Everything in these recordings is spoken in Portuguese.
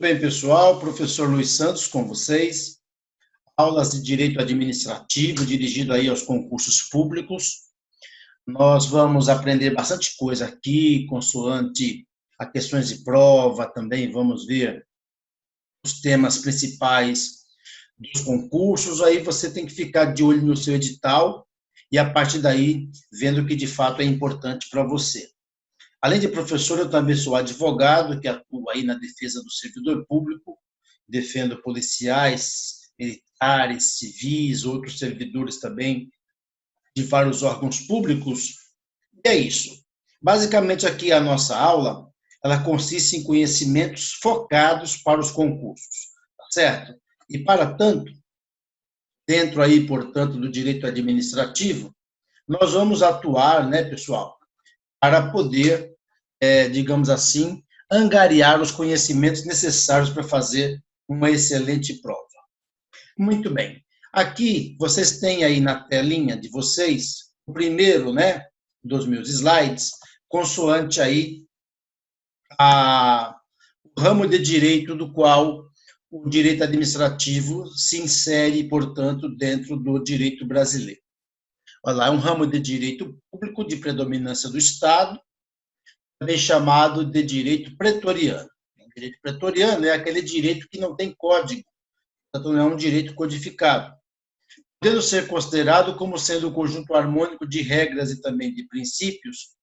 Bem, pessoal, professor Luiz Santos com vocês. Aulas de Direito Administrativo, dirigido aí aos concursos públicos. Nós vamos aprender bastante coisa aqui, consoante a questões de prova, também vamos ver os temas principais dos concursos. Aí você tem que ficar de olho no seu edital e, a partir daí, vendo o que de fato é importante para você. Além de professor, eu também sou advogado, que atua aí na defesa do servidor público, defendo policiais, militares, civis, outros servidores também de vários órgãos públicos. E é isso. Basicamente, aqui a nossa aula, ela consiste em conhecimentos focados para os concursos, tá certo? E, para tanto, dentro aí, portanto, do direito administrativo, nós vamos atuar, né, pessoal, para poder, digamos assim, angariar os conhecimentos necessários para fazer uma excelente prova. Muito bem. Aqui, vocês têm aí na telinha de vocês, o primeiro, né, dos meus slides, consoante aí o ramo de direito do qual o direito administrativo se insere, portanto, dentro do direito brasileiro. Olha lá, é um ramo de direito público de predominância do Estado, também chamado de direito pretoriano. O direito pretoriano é aquele direito que não tem código, portanto, não é um direito codificado, podendo ser considerado como sendo um conjunto harmônico de regras e também de princípios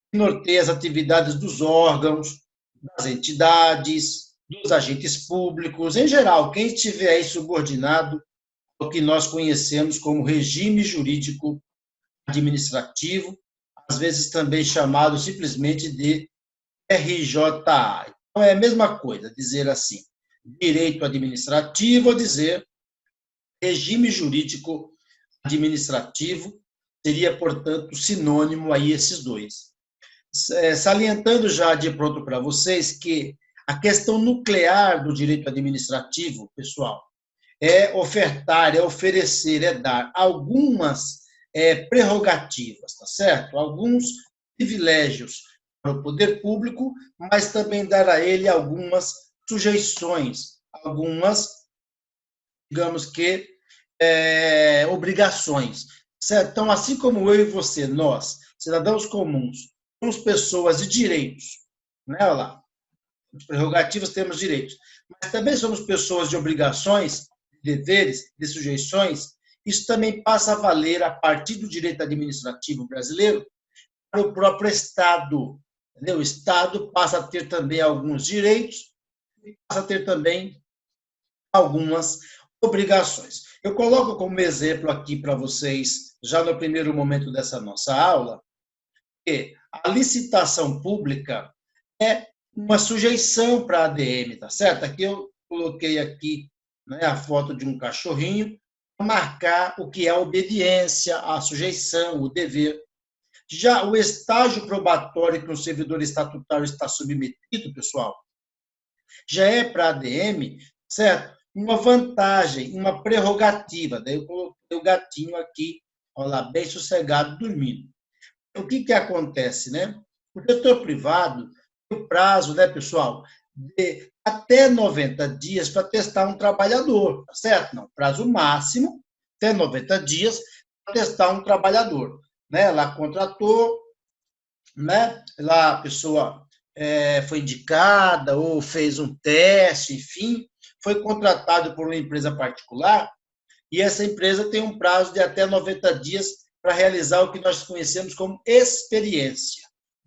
que norteia as atividades dos órgãos, das entidades, dos agentes públicos, em geral, quem estiver aí subordinado ao que nós conhecemos como regime jurídico administrativo, às vezes também chamado simplesmente de RJA. Então, é a mesma coisa, dizer assim, direito administrativo ou dizer regime jurídico administrativo, seria, portanto, sinônimo aí esses dois. Salientando já de pronto para vocês que a questão nuclear do direito administrativo, pessoal, é ofertar, é oferecer, é dar algumas prerrogativas, tá certo? Alguns privilégios para o poder público, mas também dar a ele algumas sujeições, algumas, digamos que, obrigações, certo? Então, assim como eu e você, nós, cidadãos comuns, somos pessoas de direitos, né? Olha lá, de prerrogativas temos direitos, mas também somos pessoas de obrigações, de deveres, de sujeições. Isso também passa a valer a partir do direito administrativo brasileiro para o próprio Estado. Entendeu? O Estado passa a ter também alguns direitos e passa a ter também algumas obrigações. Eu coloco como exemplo aqui para vocês, já no primeiro momento dessa nossa aula, que a licitação pública é uma sujeição para a ADM, tá certo? Aqui eu coloquei aqui, né, a foto de um cachorrinho para marcar o que é a obediência, a sujeição, o dever. Já o estágio probatório que um servidor estatutário está submetido, pessoal, já é para a ADM, certo? Uma vantagem, uma prerrogativa. Daí eu coloquei o gatinho aqui, olha lá, bem sossegado, dormindo. O que acontece, né? O setor privado tem o prazo, né, pessoal, de até 90 dias para testar um trabalhador, tá certo? Não, prazo máximo, até 90 dias para testar um trabalhador. Né? Lá contratou, né? Lá a pessoa foi indicada ou fez um teste, enfim, foi contratado por uma empresa particular e essa empresa tem um prazo de até 90 dias para realizar o que nós conhecemos como experiência,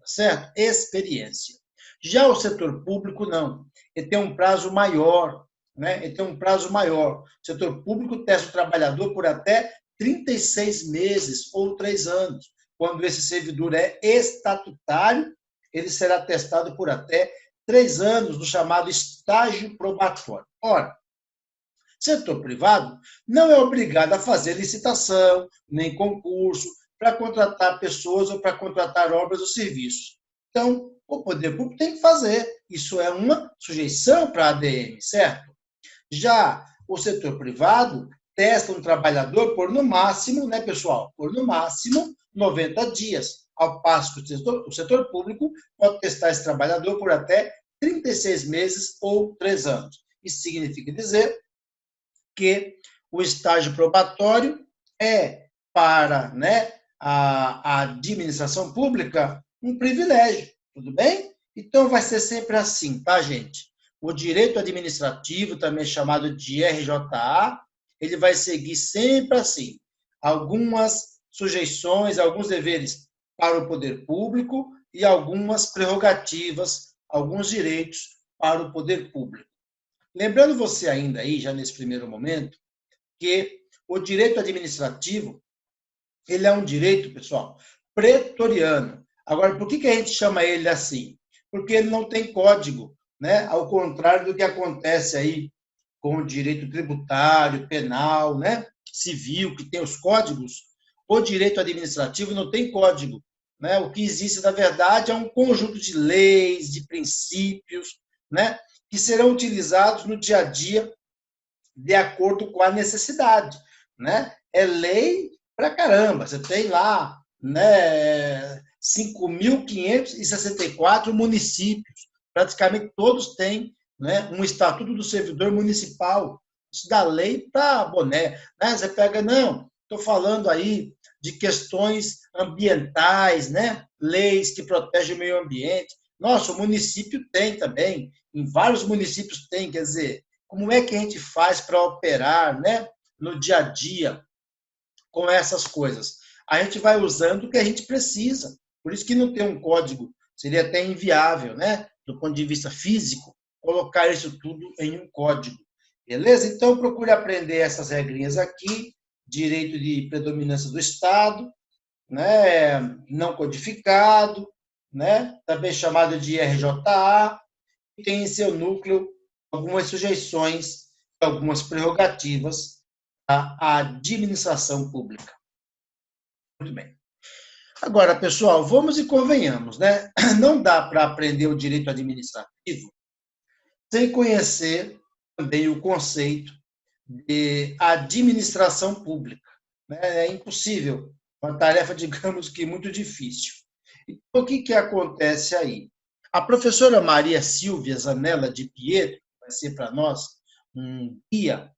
certo? Experiência. Já o setor público, não. Ele tem um prazo maior, né? Ele tem um prazo maior. O setor público testa o trabalhador por até 36 meses ou 3 anos. Quando esse servidor é estatutário, ele será testado por até 3 anos, no chamado estágio probatório. Ora, setor privado não é obrigado a fazer licitação, nem concurso, para contratar pessoas ou para contratar obras ou serviços. Então, o poder público tem que fazer. Isso é uma sujeição para a ADM, certo? Já o setor privado testa um trabalhador por no máximo, né, pessoal? Por no máximo 90 dias. Ao passo que o setor público pode testar esse trabalhador por até 36 meses ou 3 anos. Isso significa dizer que o estágio probatório é para, né, a administração pública um privilégio, tudo bem? Então, vai ser sempre assim, tá, gente? O direito administrativo, também chamado de RJA, ele vai seguir sempre assim. Algumas sujeições, alguns deveres para o poder público e algumas prerrogativas, alguns direitos para o poder público. Lembrando você ainda aí, já nesse primeiro momento, que o direito administrativo, ele é um direito, pessoal, pretoriano. Agora, por que a gente chama ele assim? Porque ele não tem código, né? Ao contrário do que acontece aí com o direito tributário, penal, né? Civil, que tem os códigos. O direito administrativo não tem código, né? O que existe, na verdade, é um conjunto de leis, de princípios, né? Que serão utilizados no dia a dia de acordo com a necessidade, né? É lei pra caramba. Você tem lá, né, 5.564 municípios. Praticamente todos têm, né, um estatuto do servidor municipal. Isso dá lei para boné. Né? Você pega, não, estou falando aí de questões ambientais, né? Leis que protegem o meio ambiente. Nossa, o município tem também. Em vários municípios tem, quer dizer, como é que a gente faz para operar, né, no dia a dia com essas coisas? A gente vai usando o que a gente precisa. Por isso que não tem um código. Seria até inviável, né, do ponto de vista físico, colocar isso tudo em um código. Beleza? Então, procure aprender essas regrinhas aqui. Direito de predominância do Estado, né, não codificado, né, também chamado de RJA, e tem em seu núcleo algumas sujeições, algumas prerrogativas à administração pública. Muito bem. Agora, pessoal, vamos e convenhamos, né? Não dá para aprender o direito administrativo sem conhecer também o conceito de administração pública. É impossível, uma tarefa, digamos que muito difícil. Então, o que acontece aí? A professora Maria Silvia Zanella de Pietro, vai ser para nós um guia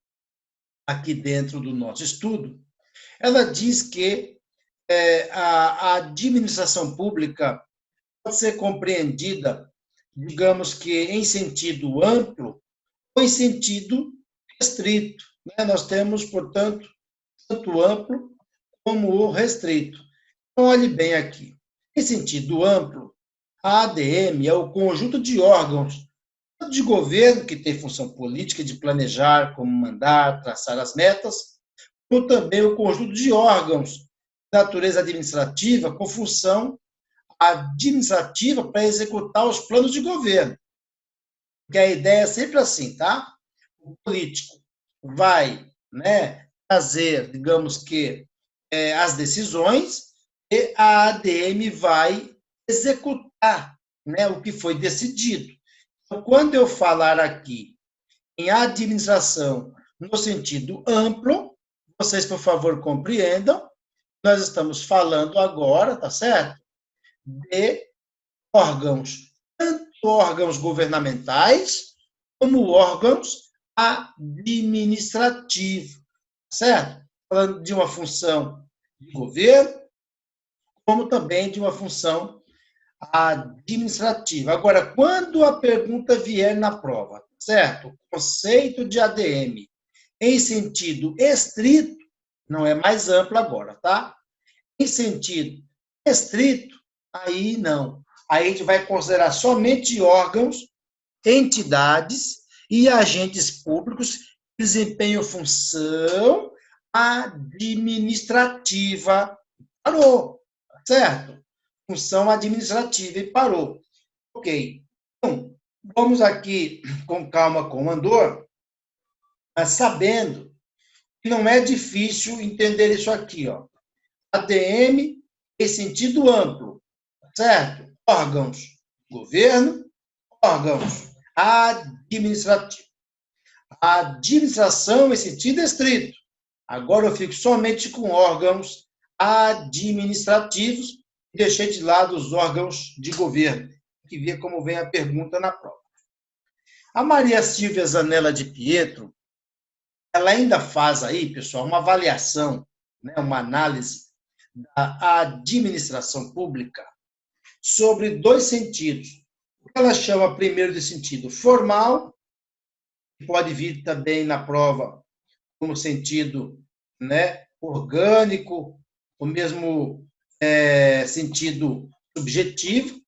aqui dentro do nosso estudo, ela diz que a administração pública pode ser compreendida, digamos que em sentido amplo ou em sentido restrito. Né? Nós temos, portanto, tanto amplo como o restrito. Então, olhe bem aqui. Em sentido amplo, a ADM é o conjunto de órgãos de governo que tem função política de planejar, comandar, traçar as metas, como também o conjunto de órgãos de natureza administrativa com função administrativa para executar os planos de governo. Porque a ideia é sempre assim, tá? O político vai, né, fazer, digamos que, as decisões e a ADM vai executar, né, o que foi decidido. Então, quando eu falar aqui em administração no sentido amplo, vocês, por favor, compreendam, nós estamos falando agora, tá certo? De órgãos, tanto órgãos governamentais, como órgãos administrativos, certo? Falando de uma função de governo, como também de uma função administrativa. Agora, quando a pergunta vier na prova, certo? O conceito de ADM em sentido estrito, não é mais amplo agora, tá? Em sentido estrito, aí não. Aí a gente vai considerar somente órgãos, entidades e agentes públicos que desempenham função administrativa. Parou, certo? Função administrativa e parou. Ok. Então, vamos aqui com calma com o Andor, mas sabendo que não é difícil entender isso aqui, ó. ADM em sentido amplo, certo? Órgãos de governo, órgãos administrativos. A administração em sentido estrito. Agora eu fico somente com órgãos administrativos e deixei de lado os órgãos de governo, que vê como vem a pergunta na prova. A Maria Silvia Zanella de Pietro, ela ainda faz aí, pessoal, uma avaliação, né, uma análise da administração pública sobre dois sentidos. O que ela chama primeiro de sentido formal, que pode vir também na prova como sentido, né, orgânico, o mesmo sentido subjetivo.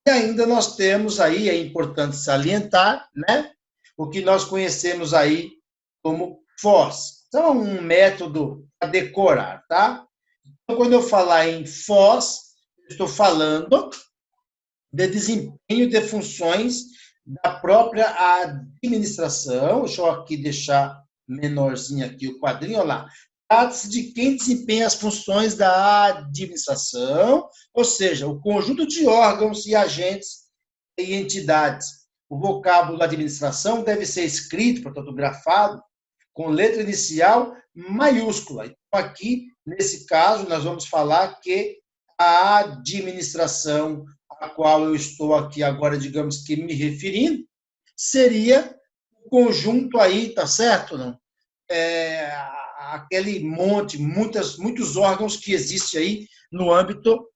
E ainda nós temos aí, é importante salientar, né, o que nós conhecemos aí como FOS. Então, é um método para decorar, tá? Então, quando eu falar em FOS, eu estou falando de desempenho de funções da própria administração. Deixa eu aqui deixar menorzinho aqui o quadrinho, olha lá. Trata-se de quem desempenha as funções da administração, ou seja, o conjunto de órgãos e agentes e entidades. O vocábulo administração deve ser escrito, portanto, grafado, com letra inicial maiúscula. Então, aqui, nesse caso, nós vamos falar que a administração a qual eu estou aqui agora, digamos que me referindo, seria o conjunto aí, tá certo? Não? Aquele monte, muitos órgãos que existem aí no âmbito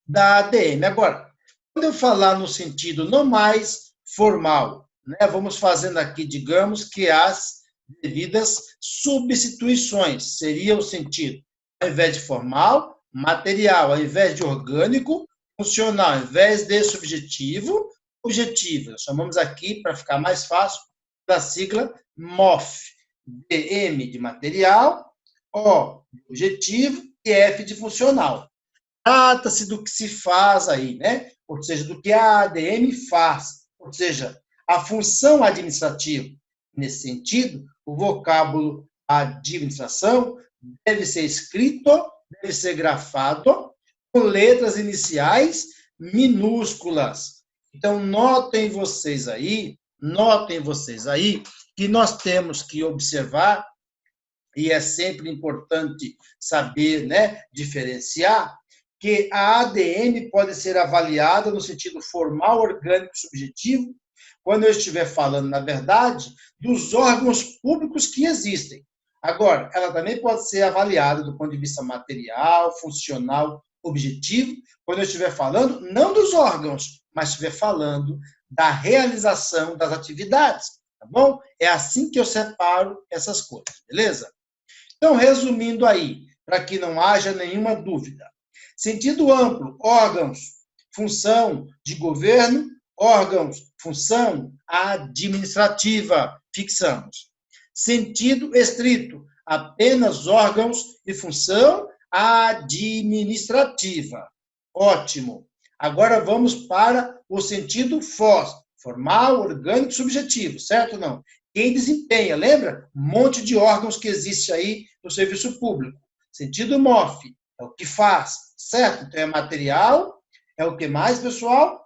da ADM. Agora, quando eu falar no sentido não mais formal, né, vamos fazendo aqui, digamos, que as devidas substituições seria o sentido, ao invés de formal, material, ao invés de orgânico, funcional, ao invés de subjetivo, objetivo. Nós chamamos aqui, para ficar mais fácil, da sigla MOF. DM de material, O de objetivo e F de funcional. Trata-se do que se faz aí, né? Ou seja, do que a ADM faz. Ou seja, a função administrativa. Nesse sentido, o vocábulo administração deve ser escrito, deve ser grafado com letras iniciais minúsculas. Então, notem vocês aí que nós temos que observar, e é sempre importante saber, né, diferenciar, que a ADM pode ser avaliada no sentido formal, orgânico e subjetivo, quando eu estiver falando, na verdade, dos órgãos públicos que existem. Agora, ela também pode ser avaliada do ponto de vista material, funcional, objetivo, quando eu estiver falando não dos órgãos, mas estiver falando da realização das atividades, tá bom? É assim que eu separo essas coisas, beleza? Então, resumindo aí, para que não haja nenhuma dúvida. Sentido amplo, órgãos, função de governo, órgãos, função administrativa, fixamos. Sentido estrito, apenas órgãos e função administrativa. Ótimo. Agora vamos para o sentido FOS, formal, orgânico, subjetivo, certo ou não? Quem desempenha, lembra? Um monte de órgãos que existe aí no serviço público. Sentido MOF, é o que faz, certo? Então é material, é o que mais, pessoal?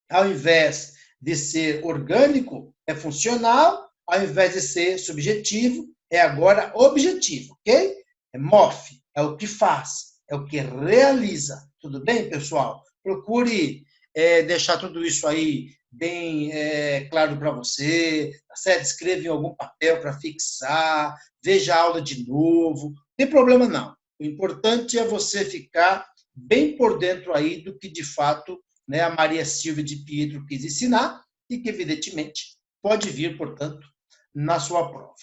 Ao invés de ser orgânico, é funcional, ao invés de ser subjetivo, é agora objetivo, ok? É MOF, é o que faz, é o que realiza. Tudo bem, pessoal? Procure deixar tudo isso aí bem claro para você, tá certo? Escreva em algum papel para fixar, veja a aula de novo, não tem problema não. O importante é você ficar bem por dentro aí do que de fato, né, a Maria Silvia de Pietro quis ensinar e que evidentemente pode vir, portanto, na sua prova.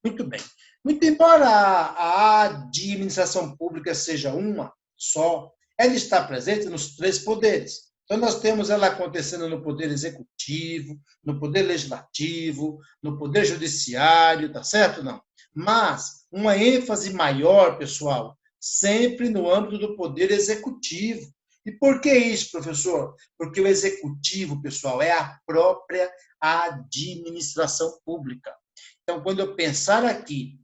Muito bem. Muito embora a administração pública seja uma só, ela está presente nos três poderes. Então, nós temos ela acontecendo no poder executivo, no poder legislativo, no poder judiciário, tá certo? Não. Mas uma ênfase maior, pessoal, sempre no âmbito do poder executivo. E por que isso, professor? Porque o executivo, pessoal, é a própria administração pública. Então, quando eu pensar aqui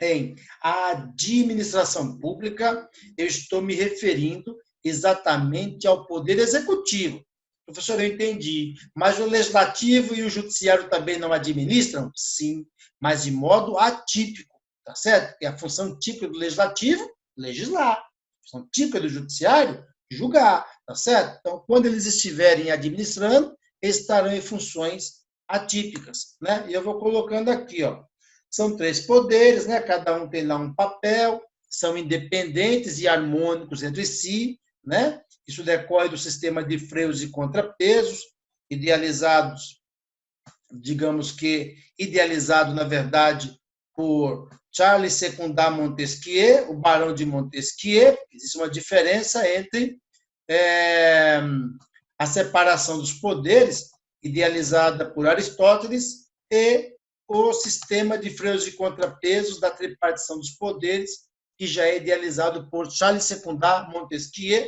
em administração pública, eu estou me referindo exatamente ao poder executivo. Professor, eu entendi, mas o legislativo e o judiciário também não administram? Sim, mas de modo atípico, tá certo? Porque a função típica do legislativo, legislar. A função típica do judiciário, julgar, tá certo? Então, quando eles estiverem administrando, eles estarão em funções atípicas, né? E eu vou colocando aqui, ó. São 3 poderes, né? Cada um tem lá um papel, são independentes e harmônicos entre si, né? Isso decorre do sistema de freios e contrapesos, idealizados, digamos que idealizado, na verdade, por Charles Secunda Montesquieu, o Barão de Montesquieu. Existe uma diferença entre a separação dos poderes, idealizada por Aristóteles, e o sistema de freios e contrapesos da tripartição dos poderes, que já é idealizado por Charles Secunda Montesquieu,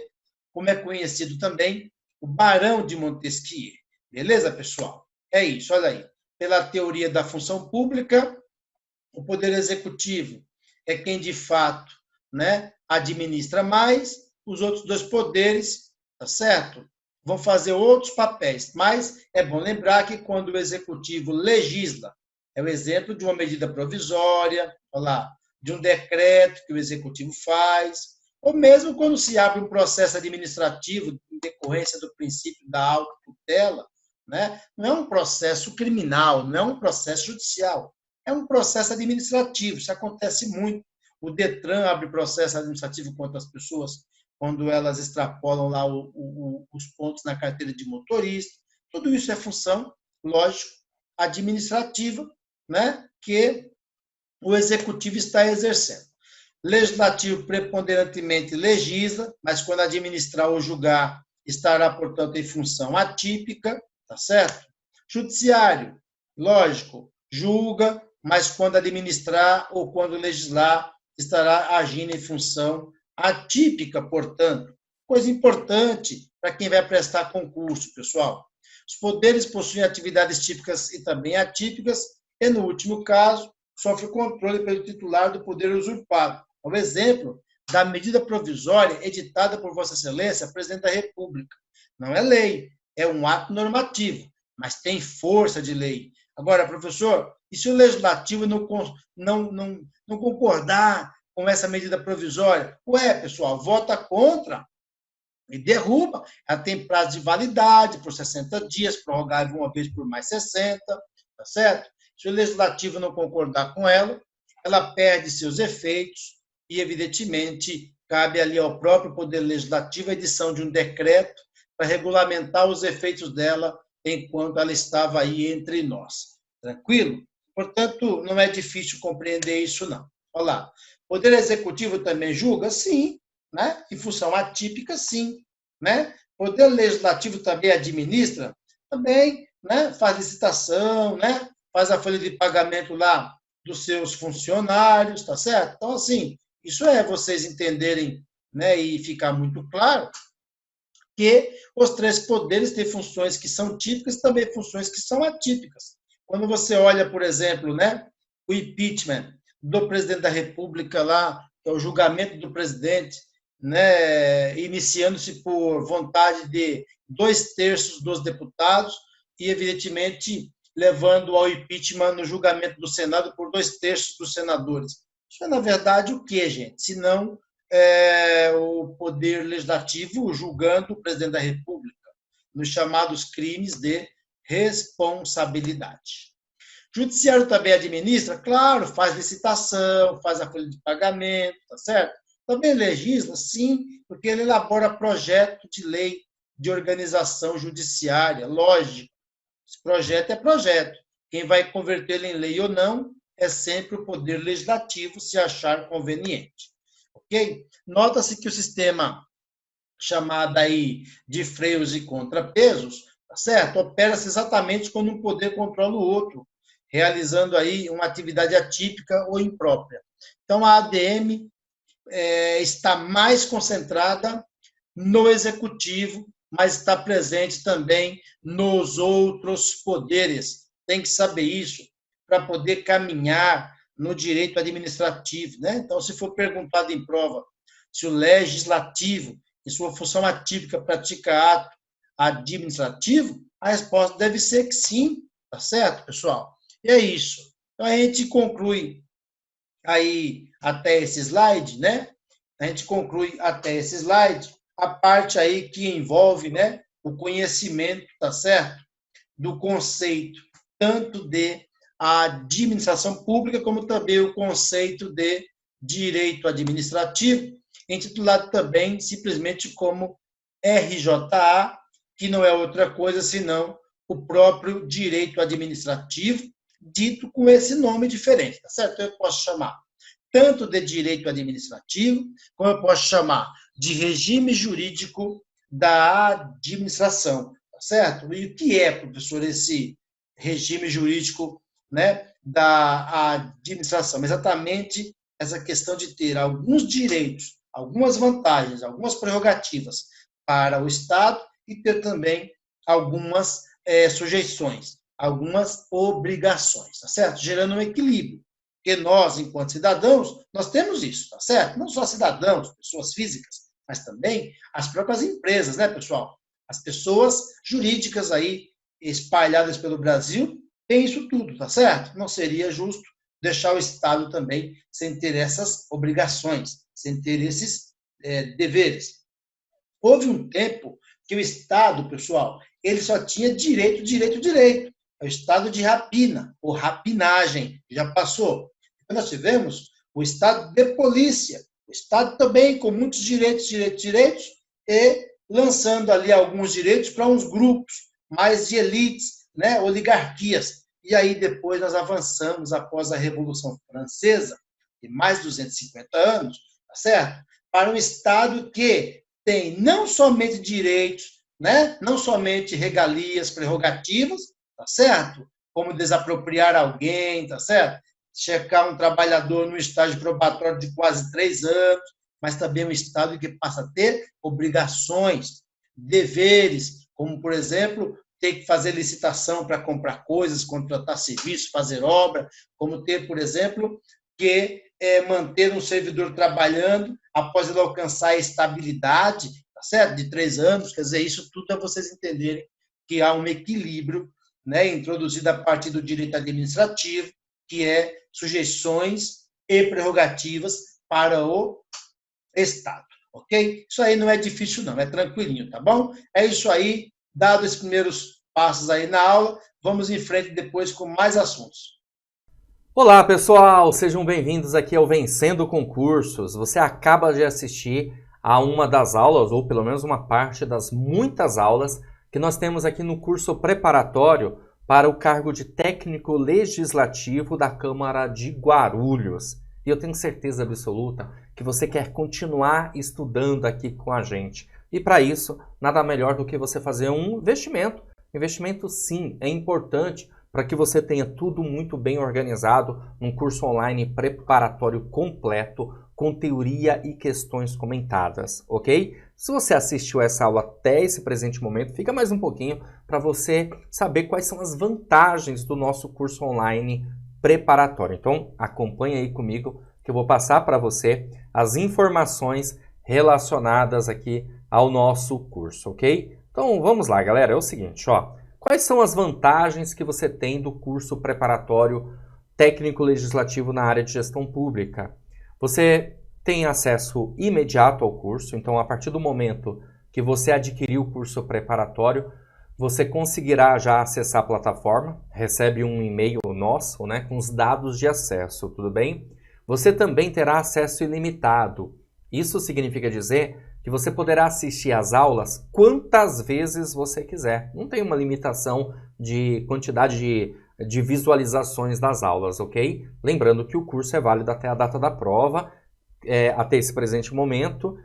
como é conhecido também o Barão de Montesquieu. Beleza, pessoal? É isso, olha aí. Pela teoria da função pública, o poder executivo é quem, de fato, né, administra mais, os outros 2 poderes, tá certo? Vão fazer outros papéis, mas é bom lembrar que quando o executivo legisla, é o exemplo de uma medida provisória, olha lá, de um decreto que o executivo faz, ou mesmo quando se abre um processo administrativo em decorrência do princípio da autotutela, né? Não é um processo criminal, não é um processo judicial, é um processo administrativo. Isso acontece muito. O Detran abre processo administrativo contra as pessoas quando elas extrapolam lá os pontos na carteira de motorista. Tudo isso é função, lógico, administrativa, né, que o executivo está exercendo. Legislativo preponderantemente legisla, mas quando administrar ou julgar estará, portanto, em função atípica, tá certo? Judiciário, lógico, julga, mas quando administrar ou quando legislar estará agindo em função atípica, portanto. Coisa importante para quem vai prestar concurso, pessoal. Os poderes possuem atividades típicas e também atípicas, e, no último caso, sofre controle pelo titular do poder usurpado. Um exemplo da medida provisória editada por Vossa Excelência, Presidente da República. Não é lei, é um ato normativo, mas tem força de lei. Agora, professor, e se o legislativo não concordar com essa medida provisória? Ué, pessoal, vota contra e derruba. Ela tem prazo de validade por 60 dias, prorrogável uma vez por mais 60, tá certo? Se o legislativo não concordar com ela, ela perde seus efeitos e, evidentemente, cabe ali ao próprio Poder Legislativo a edição de um decreto para regulamentar os efeitos dela enquanto ela estava aí entre nós. Tranquilo? Portanto, não é difícil compreender isso, não. Olha lá. O Poder Executivo também julga? Sim. Né? Em função atípica, sim. Né? O Poder Legislativo também administra? Também, né? Faz licitação, né? Faz a folha de pagamento lá dos seus funcionários, tá certo? Então, assim, isso é vocês entenderem, né, e ficar muito claro que os 3 poderes têm funções que são típicas e também funções que são atípicas. Quando você olha, por exemplo, né, o impeachment do presidente da República lá, que é o julgamento do presidente, né, iniciando-se por vontade de 2/3 dos deputados e, evidentemente, levando ao impeachment no julgamento do Senado por 2/3 dos senadores. Isso é, na verdade, o quê, gente? Se não o Poder Legislativo julgando o presidente da República nos chamados crimes de responsabilidade. O Judiciário também administra? Claro, faz licitação, faz a folha de pagamento, tá certo? Também legisla? Sim, porque ele elabora projeto de lei de organização judiciária, lógico. Esse projeto é projeto. Quem vai convertê-lo em lei ou não é sempre o Poder Legislativo, se achar conveniente. Ok? Nota-se que o sistema chamado aí de freios e contrapesos, tá certo? Opera-se exatamente quando um poder controla o outro, realizando aí uma atividade atípica ou imprópria. Então, a ADM está mais concentrada no executivo, mas está presente também nos outros poderes. Tem que saber isso para poder caminhar no direito administrativo, né? Então, se for perguntado em prova se o legislativo, em sua função atípica, pratica ato administrativo, a resposta deve ser que sim, tá certo, pessoal? E é isso. Então, a gente conclui aí até esse slide, né? A gente conclui até esse slide a parte aí que envolve, né, o conhecimento, tá certo? Do conceito tanto de administração pública, como também o conceito de direito administrativo, intitulado também simplesmente como RJA, que não é outra coisa senão o próprio direito administrativo, dito com esse nome diferente, tá certo? Eu posso chamar tanto de direito administrativo, como eu posso chamar de regime jurídico da administração, tá certo? E o que é, professor, esse regime jurídico, né, da administração? Exatamente essa questão de ter alguns direitos, algumas vantagens, algumas prerrogativas para o Estado e ter também algumas sujeições, algumas obrigações, tá certo? Gerando um equilíbrio. Porque nós, enquanto cidadãos, nós temos isso, tá certo? Não só cidadãos, pessoas físicas, mas também as próprias empresas, né, pessoal? As pessoas jurídicas aí espalhadas pelo Brasil têm isso tudo, tá certo? Não seria justo deixar o Estado também sem ter essas obrigações, sem ter esses deveres. Houve um tempo que o Estado, pessoal, ele só tinha direito, direito, direito. É o estado de rapina, ou rapinagem, já passou. Então, nós tivemos o estado de polícia, o estado também com muitos direitos, direitos, direitos, e lançando ali alguns direitos para uns grupos mais de elites, né, oligarquias. E aí depois nós avançamos após a Revolução Francesa, de mais de 250 anos, tá certo? Para um estado que tem não somente direitos, né, não somente regalias, prerrogativas, tá certo? Como desapropriar alguém, tá certo? Checar um trabalhador no estágio probatório de quase 3 anos, mas também um Estado que passa a ter obrigações, deveres, como, por exemplo, ter que fazer licitação para comprar coisas, contratar serviço, fazer obra, como ter, por exemplo, que manter um servidor trabalhando após ele alcançar a estabilidade, tá certo? De 3 anos, quer dizer, isso tudo é vocês entenderem que há um equilíbrio, né, introduzido a partir do direito administrativo, que é sujeições e prerrogativas para o Estado, ok? Isso aí não é difícil não, é tranquilinho, tá bom? É isso aí, dados os primeiros passos aí na aula, vamos em frente depois com mais assuntos. Olá pessoal, sejam bem-vindos aqui ao Vencendo Concursos. Você acaba de assistir a uma das aulas, ou pelo menos uma parte das muitas aulas que nós temos aqui no curso preparatório para o cargo de técnico legislativo da Câmara de Guarulhos. E eu tenho certeza absoluta que você quer continuar estudando aqui com a gente. E para isso, nada melhor do que você fazer um investimento. Investimento, sim, é importante para que você tenha tudo muito bem organizado num curso online preparatório completo, com teoria e questões comentadas, ok? Se você assistiu essa aula até esse presente momento, fica mais um pouquinho para você saber quais são as vantagens do nosso curso online preparatório. Então, acompanhe aí comigo que eu vou passar para você as informações relacionadas aqui ao nosso curso, ok? Então, vamos lá, galera. É o seguinte, ó. Quais são as vantagens que você tem do curso preparatório técnico legislativo na área de gestão pública? Você tem acesso imediato ao curso, então a partir do momento que você adquirir o curso preparatório, você conseguirá já acessar a plataforma, recebe um e-mail nosso, né, com os dados de acesso, tudo bem? Você também terá acesso ilimitado. Isso significa dizer que você poderá assistir às aulas quantas vezes você quiser. Não tem uma limitação de quantidade de visualizações das aulas, ok? Lembrando que o curso é válido até a data da prova, até esse presente momento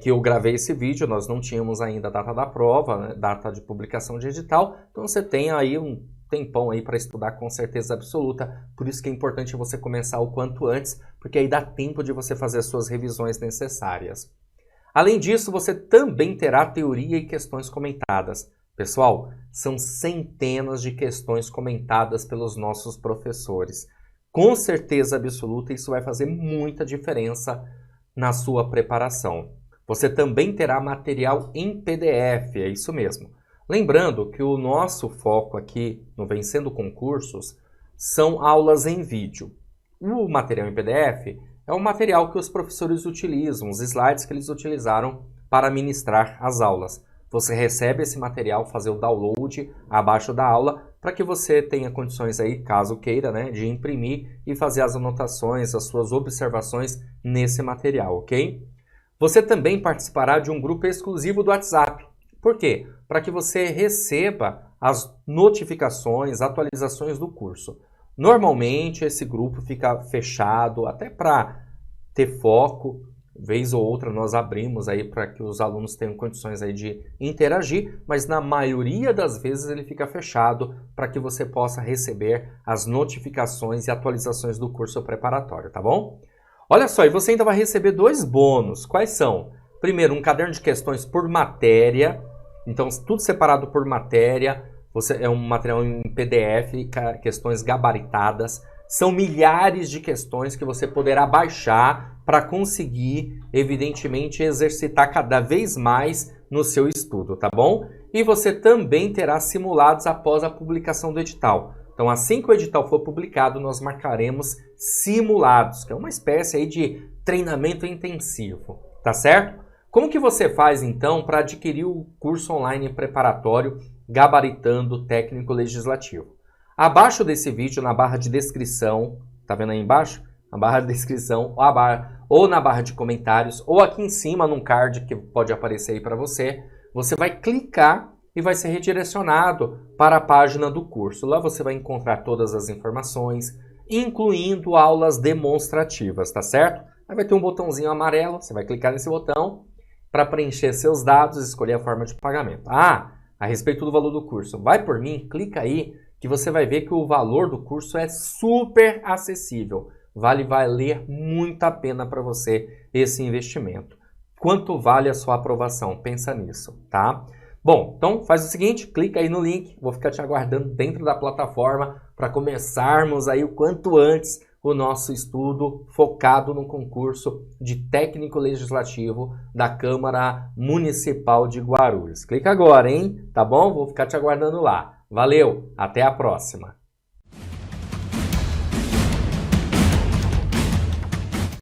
que eu gravei esse vídeo, nós não tínhamos ainda a data da prova, né, data de publicação de edital, então você tem aí um tempão aí para estudar com certeza absoluta, por isso que é importante você começar o quanto antes, porque aí dá tempo de você fazer as suas revisões necessárias. Além disso, você também terá teoria e questões comentadas. Pessoal, são centenas de questões comentadas pelos nossos professores. Com certeza absoluta, isso vai fazer muita diferença na sua preparação. Você também terá material em PDF, é isso mesmo. Lembrando que o nosso foco aqui no Vencendo Concursos são aulas em vídeo. O material em PDF é o material que os professores utilizam, os slides que eles utilizaram para ministrar as aulas. você recebe esse material, fazer o download abaixo da aula, para que você tenha condições aí, caso queira, né, de imprimir e fazer as anotações, as suas observações nesse material, ok? Você também participará de um grupo exclusivo do WhatsApp. Por quê? Para que você receba as notificações, atualizações do curso. Normalmente esse grupo fica fechado até para ter foco. Vez ou outra nós abrimos aí para que os alunos tenham condições aí de interagir, mas na maioria das vezes ele fica fechado para que você possa receber as notificações e atualizações do curso preparatório, tá bom? Olha só, e você ainda vai receber 2 bônus. Quais são? Primeiro, um caderno de questões por matéria, então tudo separado por matéria, é um material em PDF, questões gabaritadas. São milhares de questões que você poderá baixar para conseguir, evidentemente, exercitar cada vez mais no seu estudo, tá bom? E você também terá simulados após a publicação do edital. Então, assim que o edital for publicado, nós marcaremos simulados, que é uma espécie aí de treinamento intensivo, tá certo? Como que você faz, então, para adquirir o curso online preparatório Gabaritando Técnico Legislativo? Abaixo desse vídeo, na barra de descrição, tá vendo aí embaixo? Na barra de descrição, ou na barra de comentários, ou aqui em cima, num card que pode aparecer aí para você, você vai clicar e vai ser redirecionado para a página do curso. Lá você vai encontrar todas as informações, incluindo aulas demonstrativas, tá certo? Aí vai ter um botãozinho amarelo, você vai clicar nesse botão para preencher seus dados e escolher a forma de pagamento. A respeito do valor do curso, vai por mim, clica aí, que você vai ver que o valor do curso é super acessível. Vai valer muito a pena para você esse investimento. Quanto vale a sua aprovação? Pensa nisso, tá? Bom, então faz o seguinte, clica aí no link, vou ficar te aguardando dentro da plataforma para começarmos aí o quanto antes o nosso estudo focado no concurso de técnico legislativo da Câmara Municipal de Guarulhos. Clica agora, hein? Tá bom? Vou ficar te aguardando lá. Valeu, até a próxima!